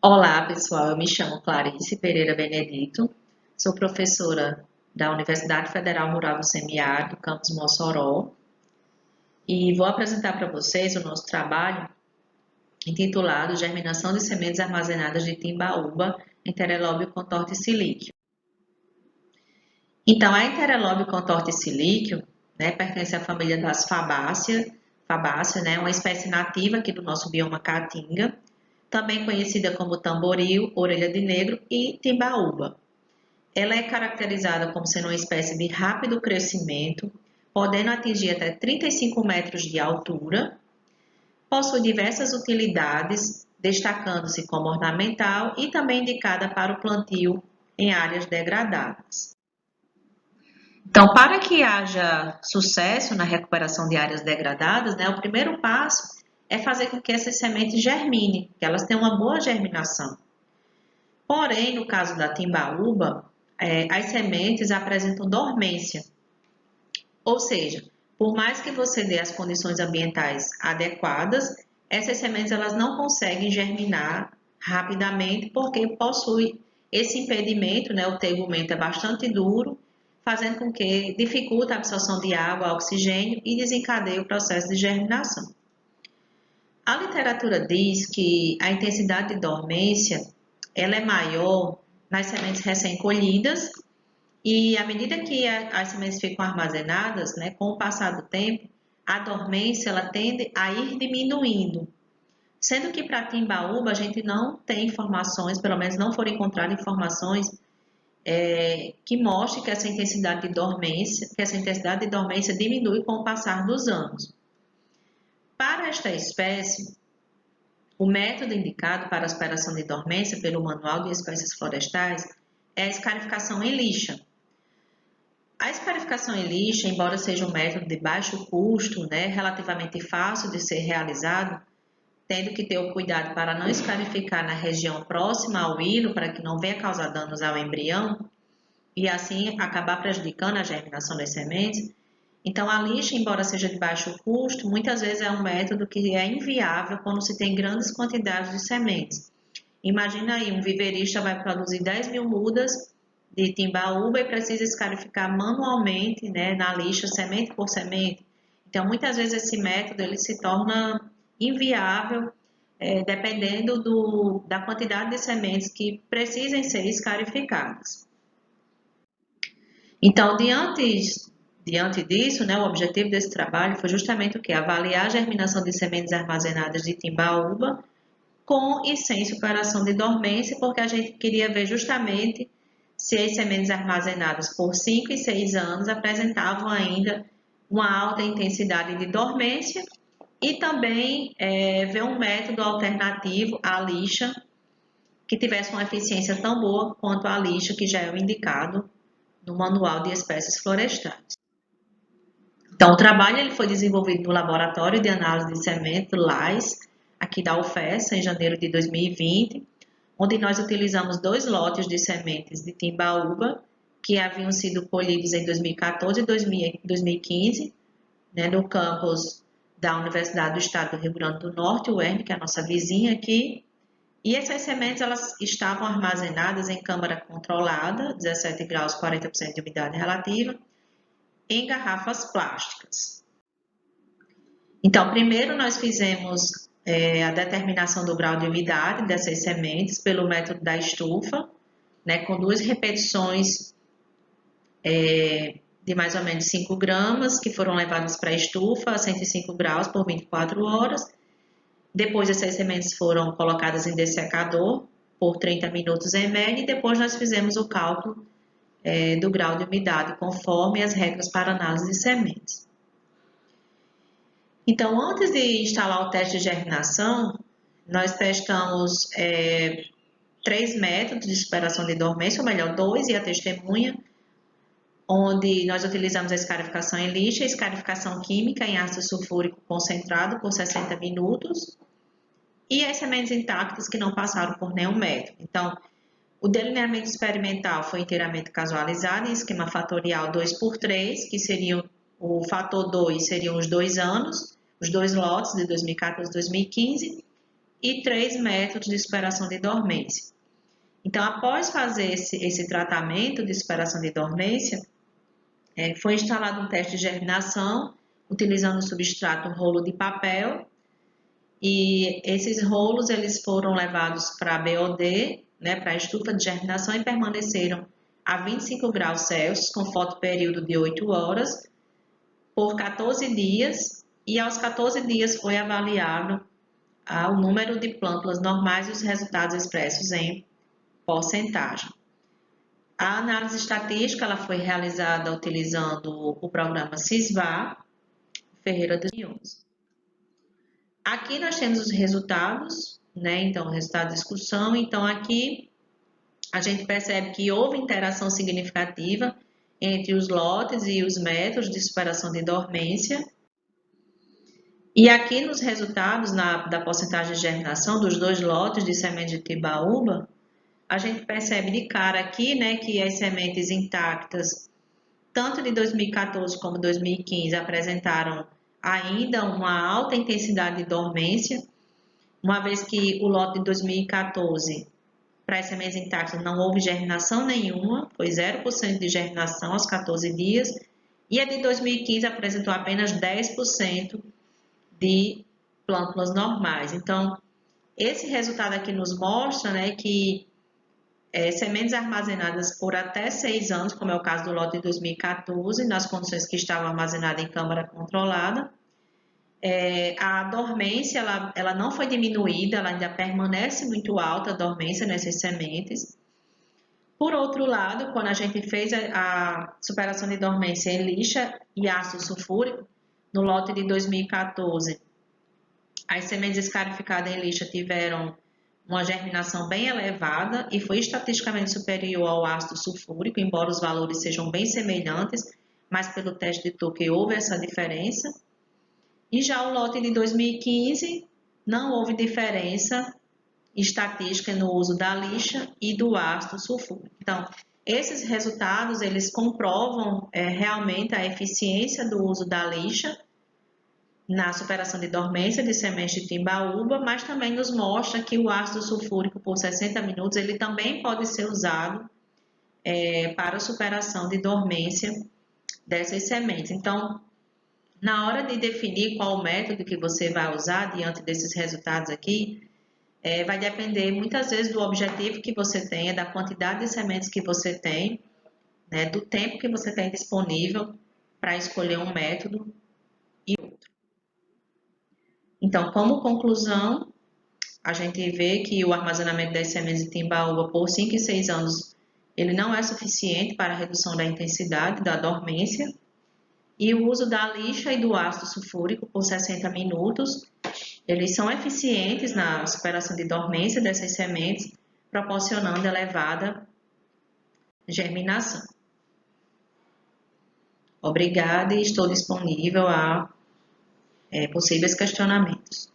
Olá, pessoal. Eu me chamo Clarice Pereira Benedito, sou professora da Universidade Federal Rural do Semiárido, campus Mossoró, e vou apresentar para vocês o nosso trabalho intitulado Germinação de sementes armazenadas de timbaúba em Terelóbio contorticilíqueo. Então, a Enterelóbio contorticilíqueo, pertence à família das fabáceas, uma espécie nativa aqui do nosso bioma caatinga, também conhecida como tamboril, orelha de negro e timbaúba. Ela é caracterizada como sendo uma espécie de rápido crescimento, podendo atingir até 35 metros de altura, possui diversas utilidades, destacando-se como ornamental e também indicada para o plantio em áreas degradadas. Então, para que haja sucesso na recuperação de áreas degradadas, o primeiro passo é fazer com que essas sementes germinem, que elas tenham uma boa germinação. Porém, no caso da timbaúba, as sementes apresentam dormência, ou seja, por mais que você dê as condições ambientais adequadas, essas sementes elas não conseguem germinar rapidamente porque possui esse impedimento, o tegumento é bastante duro, fazendo com que dificulta a absorção de água, oxigênio e desencadeie o processo de germinação. A literatura diz que a intensidade de dormência ela é maior nas sementes recém-colhidas e à medida que as sementes ficam armazenadas, com o passar do tempo, a dormência ela tende a ir diminuindo. Sendo que para timbaúba a gente não tem informações, pelo menos não foram encontradas informações que mostrem que essa intensidade de dormência diminui com o passar dos anos. Para esta espécie, o método indicado para a superação de dormência pelo Manual de Espécies Florestais é a escarificação em lixa. A escarificação em lixa, embora seja um método de baixo custo, relativamente fácil de ser realizado, tendo que ter o cuidado para não escarificar na região próxima ao hilo, para que não venha causar danos ao embrião e assim acabar prejudicando a germinação das sementes. Então, a lixa, embora seja de baixo custo, muitas vezes é um método que é inviável quando se tem grandes quantidades de sementes. Imagina aí, um viveirista vai produzir 10.000 mudas de timbaúba e precisa escarificar manualmente, na lixa, semente por semente. Então, muitas vezes esse método ele se torna inviável, dependendo da quantidade de sementes que precisem ser escarificadas. Então, diante disso, o objetivo desse trabalho foi justamente o que? Avaliar a germinação de sementes armazenadas de timbaúba com e sem superação de dormência, porque a gente queria ver justamente se as sementes armazenadas por 5 e 6 anos apresentavam ainda uma alta intensidade de dormência e também ver um método alternativo à lixa que tivesse uma eficiência tão boa quanto a lixa que já é o indicado no Manual de Espécies Florestais. Então, o trabalho ele foi desenvolvido no Laboratório de Análise de Semente, LAIS, aqui da UFES, em janeiro de 2020, onde nós utilizamos 2 lotes de sementes de timbaúba, que haviam sido colhidos em 2014 e 2015, no campus da Universidade do Estado do Rio Grande do Norte, o UERN, que é a nossa vizinha aqui. E essas sementes elas estavam armazenadas em câmara controlada, 17 graus, 40% de umidade relativa, em garrafas plásticas. Então, primeiro nós fizemos a determinação do grau de umidade dessas sementes pelo método da estufa, com 2 repetições de mais ou menos 5 gramas, que foram levadas para a estufa a 105 graus por 24 horas. Depois essas sementes foram colocadas em dessecador por 30 minutos em média e depois nós fizemos o cálculo do grau de umidade conforme as regras para análise de sementes. Então, antes de instalar o teste de germinação, nós testamos 3 métodos de superação de dormência, ou melhor, 2 e a testemunha, onde nós utilizamos a escarificação em lixa, a escarificação química em ácido sulfúrico concentrado por 60 minutos e as sementes intactas que não passaram por nenhum método. Então, o delineamento experimental foi inteiramente casualizado em esquema fatorial 2×3, que seriam o fator 2 seriam os 2 anos, os 2 lotes de 2014 e 2015, e 3 métodos de superação de dormência. Então, após fazer esse tratamento de superação de dormência, foi instalado um teste de germinação, utilizando o substrato rolo de papel, e esses rolos eles foram levados para a BOD, né, para a estufa de germinação, e permaneceram a 25 graus Celsius, com fotoperíodo de 8 horas, por 14 dias, e aos 14 dias foi avaliado o número de plântulas normais e os resultados expressos em porcentagem. A análise estatística ela foi realizada utilizando o programa SISVA, Ferreira 2011. Aqui nós temos os resultados, né? Então, o resultado de discussão. Então, aqui a gente percebe que houve interação significativa entre os lotes e os métodos de superação de dormência. E aqui nos resultados da porcentagem de germinação dos 2 lotes de semente de tibaúba, a gente percebe de cara aqui, né, que as sementes intactas, tanto de 2014 como 2015, apresentaram ainda uma alta intensidade de dormência, uma vez que o lote de 2014, para as sementes intactas, não houve germinação nenhuma, foi 0% de germinação aos 14 dias, e a de 2015 apresentou apenas 10% de plântulas normais. Então, esse resultado aqui nos mostra, né, que sementes armazenadas por até 6 anos, como é o caso do lote de 2014, nas condições que estavam armazenadas em câmara controlada, a dormência ela não foi diminuída, ela ainda permanece muito alta a dormência nessas sementes. Por outro lado, quando a gente fez a superação de dormência em lixa e ácido sulfúrico, no lote de 2014, as sementes escarificadas em lixa tiveram uma germinação bem elevada e foi estatisticamente superior ao ácido sulfúrico, embora os valores sejam bem semelhantes, mas pelo teste de Tucker houve essa diferença. E já o lote de 2015 não houve diferença estatística no uso da lixa e do ácido sulfúrico. Então, esses resultados eles comprovam realmente a eficiência do uso da lixa na superação de dormência de sementes de timbaúba, mas também nos mostra que o ácido sulfúrico por 60 minutos ele também pode ser usado para a superação de dormência dessas sementes. Então, na hora de definir qual o método que você vai usar diante desses resultados aqui, vai depender muitas vezes do objetivo que você tenha, da quantidade de sementes que você tem, né, do tempo que você tem disponível para escolher um método e outro. Então, como conclusão, a gente vê que o armazenamento das sementes de timbaúba por 5 e 6 anos ele não é suficiente para a redução da intensidade da dormência, e o uso da lixa e do ácido sulfúrico por 60 minutos, eles são eficientes na superação de dormência dessas sementes, proporcionando elevada germinação. Obrigada e estou disponível a possíveis questionamentos.